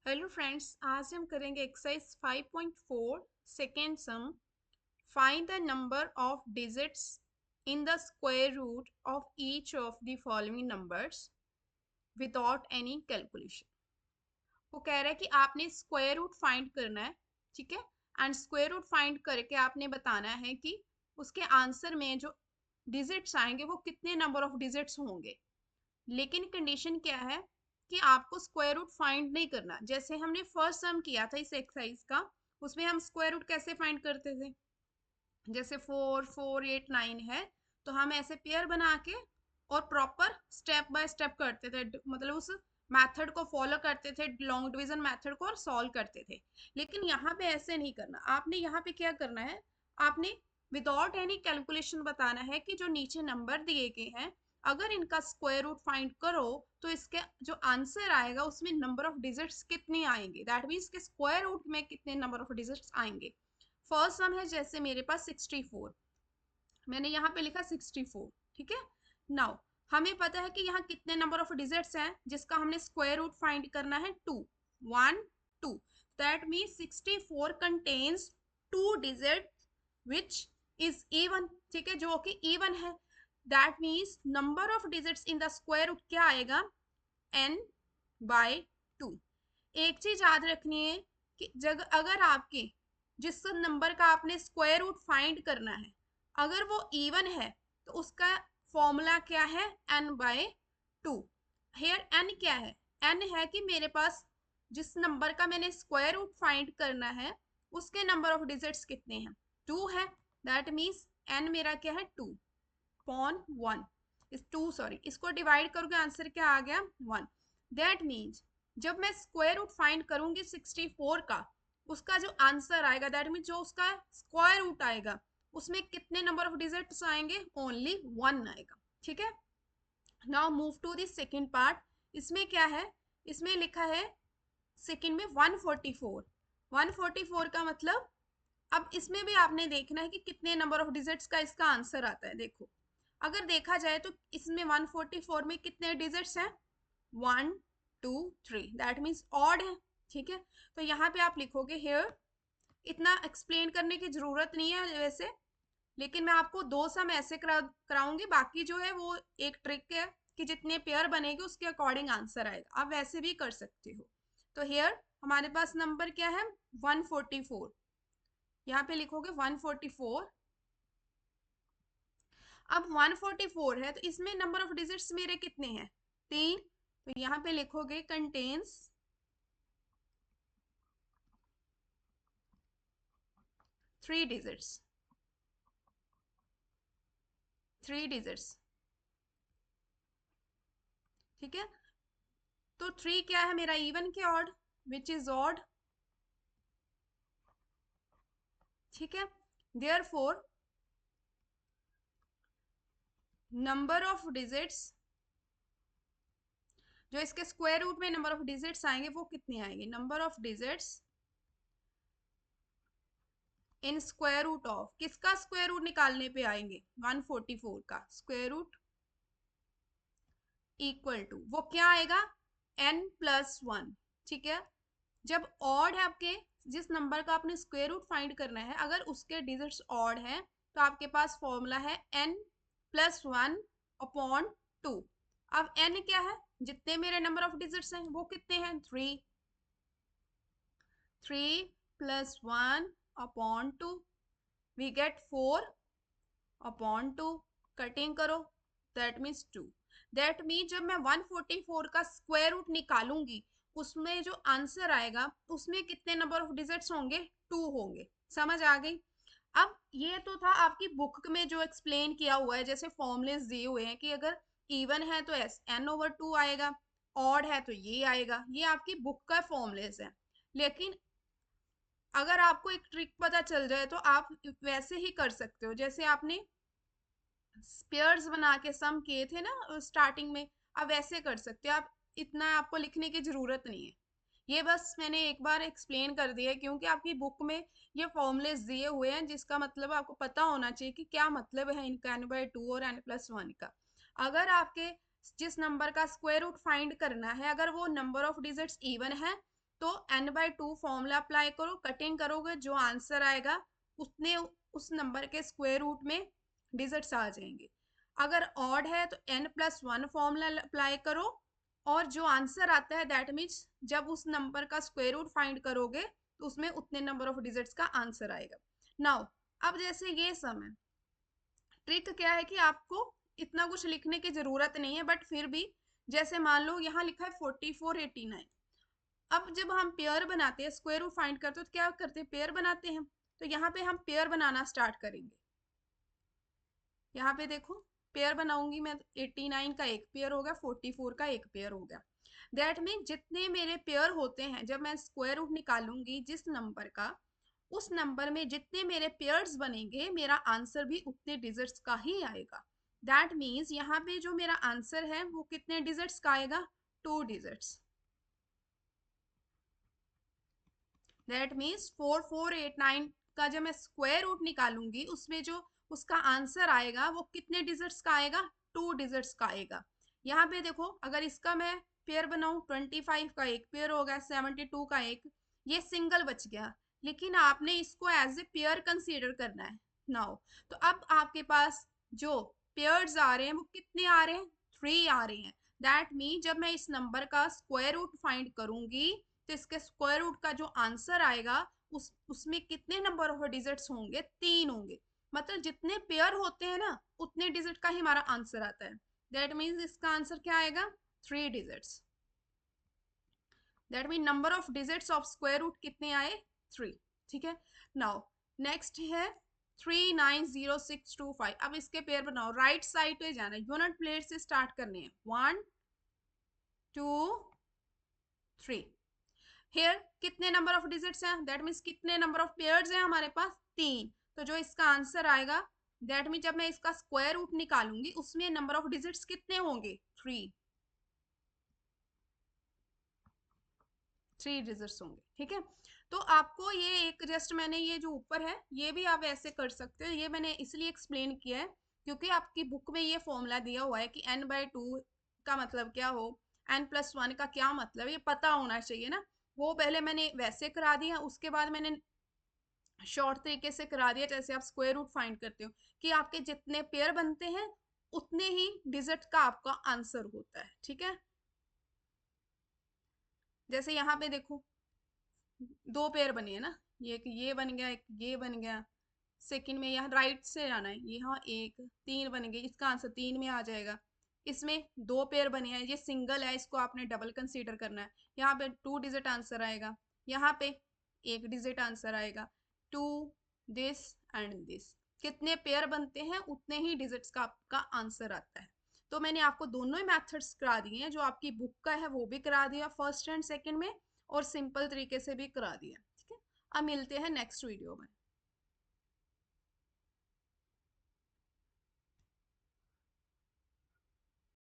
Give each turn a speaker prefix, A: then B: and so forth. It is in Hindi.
A: हेलो फ्रेंड्स, आज हम करेंगे exercise 5.4 second sum. Find the number of digits in the square root of each of the following numbers without any calculation. वो कह रहा है कि आपने स्क्वायर रूट फाइंड करना है, ठीक है। एंड स्क्वायर रूट फाइंड करके आपने बताना है कि उसके आंसर में जो डिजिट्स आएंगे वो कितने नंबर ऑफ डिजिट्स होंगे। लेकिन कंडीशन क्या है कि आपको स्क्वायर रूट फाइंड नहीं करना। जैसे हमने फर्स्ट सम किया था इस एक्सरसाइज का, उसमें हम स्क्वायर रूट कैसे फाइंड करते थे। जैसे 4 4 8 9 है, तो हम ऐसे पेयर बना के और प्रॉपर स्टेप बाय स्टेप करते थे, मतलब उस मेथड को फॉलो करते थे, लॉन्ग डिवीजन मेथड को, और सॉल्व करते थे। लेकिन यहाँ पे ऐसे नहीं करना। आपने यहाँ पे क्या करना है, आपने विदाउट एनी कैलकुलेशन बताना है कि जो नीचे नंबर दिए गए हैं, अगर इनका स्क्वायर रूट फाइंड करो तो इसके जो आंसर आएगा उसमें नंबर ऑफ डिजिट्स कितने आएंगे, दैट मीन्स के स्क्वायर रूट में कितने नंबर ऑफ डिजिट्स आएंगे। फर्स्ट सम है, जैसे मेरे पास 64, मैंने यहाँ पे लिखा 64, ठीक है। नाउ हमें पता है कि यहाँ कितने नंबर ऑफ डिजिट्स हैं जिसका हमने स्क्वायर रूट फाइंड करना है, 2 1 2। That means 64 contains 2 digit which is even, ठीक है, जो कि इवन है। That means number of digits in the square root क्या आएगा, n बाय 2। एक चीज याद रखनी है कि जब अगर आपके जिस नंबर का आपने स्क्वायर रूट फाइंड करना है, अगर वो इवन है तो उसका फॉर्मूला क्या है, n बाय 2। हेयर n क्या है, n है कि मेरे पास जिस नंबर का मैंने स्क्वायर रूट फाइंड करना है उसके नंबर ऑफ डिजिट्स कितने हैं, 2 है। दैट मीन्स n मेरा क्या है, 2 अपॉन 1। इस 2 सॉरी, इसको डिवाइड करोगे आंसर क्या आ गया, 1। दैट मीन्स जब मैं स्क्वायर रूट फाइंड करूंगी 64 का, उसका जो आंसर आएगा, दैट मीन्स जो उसका स्क्वायर रूट आएगा उसमें कितने नंबर ऑफ डिजिट्स आएंगे, ओनली 1 आएगा, ठीक है। Now move to the second part. इसमें क्या है, इसमें लिखा है सेकंड में 144। 144 का मतलब, अब इसमें भी आपने देखना है कि कितने नंबर ऑफ डिजिट्स का इसका आंसर आता है। देखो, अगर देखा जाए तो इसमें 144 में कितने डिजिट्स हैं, 1 2 3, दैट मीन्स ऑड है, ठीक है। तो यहाँ पे आप लिखोगे हेयर, इतना एक्सप्लेन करने की जरूरत नहीं है वैसे, लेकिन मैं आपको दो सम ऐसे कराऊंगी, बाकी जो है वो एक ट्रिक है कि जितने पेयर बनेंगे उसके अकॉर्डिंग आंसर आएगा, आप वैसे भी कर सकते हो। तो हेयर हमारे पास नंबर क्या है, 144। यहाँ पे लिखोगे 144। अब 144 है तो इसमें नंबर ऑफ डिजिट्स मेरे कितने हैं, 3। तो यहाँ पे लिखोगे कंटेन्स 3 डिजिट्स, 3 डिजिट्स, ठीक है। तो 3 क्या है मेरा, इवन के ऑड, विच इज ऑड, ठीक है। देयरफॉर नंबर ऑफ डिजिट्स, जो इसके स्क्वायर रूट में नंबर ऑफ डिजिट्स आएंगे वो कितने आएंगे, number of digits in square root of, किसका स्क्वायर रूट निकालने पे आएंगे, 144 का स्क्वायर रूट इक्वल टू, वो क्या आएगा, n+1, ठीक है। जब ऑड है आपके, जिस नंबर का आपने स्क्वायर रूट फाइंड करना है, अगर उसके डिजिट्स ऑड है तो आपके पास फॉर्मूला है n+1 अपॉन 2। अब n क्या है, जितने मेरे नंबर ऑफ डिजिट्स हैं वो कितने हैं, 3। 3+1 upon 2, we get 4 upon 2। Cutting करो, दैट मीन्स 2। दैट मीन जब मैं 144 का स्क्वायर रूट निकालूंगी उसमें जो आंसर आएगा उसमें कितने नंबर ऑफ डिजिट्स होंगे, 2 होंगे। समझ आ गई। अब ये तो था आपकी बुक में जो एक्सप्लेन किया हुआ है, जैसे फॉर्मूलेस दिए हुए हैं कि अगर इवन है तो n/2 आएगा, ऑड है तो ये आएगा, ये आपकी बुक का फॉर्मूलेस है। लेकिन अगर आपको एक ट्रिक पता चल जाए तो आप वैसे ही कर सकते हो, जैसे आपने पेयर्स बना के सम किए थे ना स्टार्टिंग में, आप वैसे कर सकते हो। आप इतना आपको लिखने की जरूरत नहीं है, ये बस मैंने एक बार एक्सप्लेन कर दिया है क्योंकि आपकी बुक में ये फॉर्मूलेस दिए हुए हैं, जिसका मतलब आपको पता होना चाहिए कि क्या मतलब है इनका n/2 और n+1 का। अगर आपके जिस नंबर का स्क्वायर रूट फाइंड करना है, अगर वो नंबर ऑफ डिजिट्स इवन है तो n/2 फॉर्मूला अप्लाई करो, कटिंग करोगे, जो आंसर आएगा उतने उस नंबर के स्क्वायर रूट में डिजिट्स आ जाएंगे। अगर ऑड है तो n+1 फॉर्मूला अप्लाई करो, और जो आंसर आता है दैट मीन्स जब उस नंबर का स्क्वायर रूट फाइंड करोगे तो उसमें उतने नंबर ऑफ डिजिट्स का आंसर आएगा। नाउ अब जैसे ये सम है, ट्रिक क्या है कि आपको इतना कुछ लिखने की जरूरत नहीं है, बट फिर भी जैसे मान लो यहाँ लिखा है 4489। अब जब हम पेयर बनाते हैं, स्क्वायर रूट फाइंड करते हैं, तो क्या करते हैं, पेयर बनाते हैं। तो यहाँ पे हम पेयर बनाना स्टार्ट करेंगे। यहाँ पे देखो पेयर बनाऊंगी मैं, 89 का एक पेयर हो गया, 44 का एक पेयर हो गया। दैट मीन जितने मेरे पेयर होते हैं, जब मैं स्क्वायर रूट निकालूंगी जिस नंबर का, उस नंबर में जितने मेरे पेयर्स बनेंगे मेरा आंसर भी उतने डिजिट्स का ही आएगा। दैट मीन्स यहाँ पे जो मेरा आंसर है वो कितने डिजिट्स का आएगा, 2 डिजिट्स। दैट मीन्स 4489 का जब मैं स्क्वायर रूट निकालूंगी उसमें जो उसका आंसर आएगा वो कितने डिजिट्स का आएगा, 2 डिजिट्स का आएगा। यहाँ पे देखो अगर इसका मैं पेयर बनाऊं, 25 का एक पेयर हो गया, 72 का एक, ये सिंगल बच गया, लेकिन आपने इसको एज ए पेयर कंसीडर करना है। नाउ तो अब आपके पास जो पेयर्स आ रहे हैं वो कितने आ रहे हैं, 3 आ रहे हैं। दैट मीन जब मैं इस नंबर का स्क्वायर रूट फाइंड करूंगी तो इसके स्क्वायर रूट का जो आंसर आएगा उसमें कितने नंबर ऑफ डिजिट्स होंगे, 3 होंगे। मतलब जितने पेयर होते हैं ना उतने डिजिट का ही हमारा आंसर आता है। दैट मीन्स इसका आंसर क्या आएगा, 3 digits. That mean number of digits of square root कितने आए, 3। ठीक है। नाउ नेक्स्ट है 390625। अब इसके पेयर बनाओ, राइट साइड पे जाना है, यूनिट प्लेस से स्टार्ट करने हैं, 1 2 3। हेयर कितने नंबर ऑफ डिजिट्स हैं, दैट मीन्स कितने नंबर ऑफ पेयर्स हैं हमारे पास, 3। तो जो इसका आंसर आएगा, दैट मीन जब मैं इसका स्क्वायर रूट निकालूंगी उसमें नंबर ऑफ डिजिट्स कितने होंगे, 3 डिजिट्स होंगे। ठीक है। तो आपको ये एक जस्ट मैंने ये जो ऊपर है ये भी आप ऐसे कर सकते हो, ये मैंने इसलिए एक्सप्लेन किया है क्योंकि आपकी बुक में ये फॉर्मूला दिया हुआ है कि n/2 का मतलब क्या हो, n+1 का क्या मतलब, ये पता होना चाहिए ना। वो पहले मैंने वैसे करा दिया, उसके बाद मैंने शॉर्ट तरीके से करा दिया जैसे आप स्क्वायर रूट फाइंड करते हो, कि आपके जितने पेयर बनते हैं उतने ही डिजिट का आपका आंसर होता है। ठीक है। जैसे यहाँ पे देखो 2 पेयर बने हैं ना, ये बन गया, एक ये बन गया। सेकंड में यहाँ राइट से जाना है, यहाँ एक 3 बन गए, इसका आंसर 3 में आ जाएगा। इसमें 2 पेयर बने हैं, ये सिंगल है, इसको आपने डबल कंसीडर करना है। यहाँ पे 2 डिजिट आंसर आएगा, यहाँ पे 1 डिजिट आंसर आएगा। 2 दिस एंड दिस, कितने पेयर बनते हैं उतने ही डिजिट्स का आपका आंसर आता है। तो मैंने आपको दोनों ही मेथड्स करा दिए हैं, जो आपकी बुक का है वो भी करा दिया फर्स्ट एंड सेकंड में, और सिंपल तरीके से भी करा दिया। ठीक है। अब मिलते हैं नेक्स्ट वीडियो में।